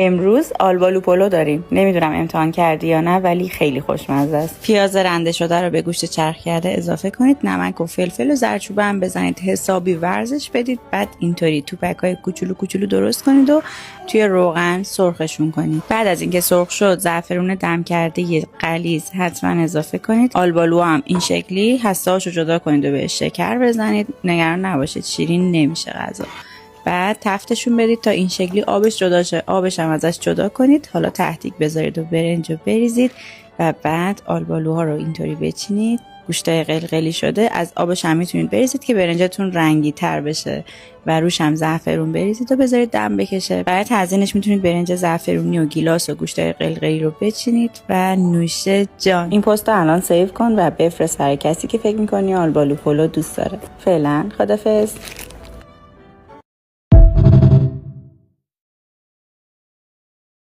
امروز آلبالو پلو داریم. نمیدونم امتحان کردی یا نه، ولی خیلی خوشمزه است. پیاز رنده شده رو به گوشت چرخ کرده اضافه کنید، نمک و فلفل و زردچوبه هم بزنید، حسابی ورزش بدید. بعد اینطوری توپک‌های کوچولو کوچولو درست کنید و توی روغن سرخشون کنید. بعد از اینکه سرخ شد، زعفرون دم کرده غلیظ حتما اضافه کنید. آلبالو هم این شکلی هسته‌هاشو جدا کنید و بهش شکر بزنید. نگران نباشید، شیرین نمیشه غذا. بعد تفتشون بدید تا این شکلی آبش جدا شه. آبش هم ازش جدا کنید. حالا تهدیگ بذارید و برنج رو بریزید و بعد آلبالوها رو اینطوری بچینید. گوشتای قلقلی شده از آبش هم میتونید بریزید که برنجتون رنگی تر بشه و روش هم زعفرون بریزید و بذارید دم بکشه. برای تزیینش میتونید برنج زعفرونی و گیلاس و گوشتای قلقلی رو بچینید و نوش جان. این پست رو الان سیو کن و بفرست برای کسی که فکر میکنی آلبالو پلو دوست داره. فعلا خدافظ.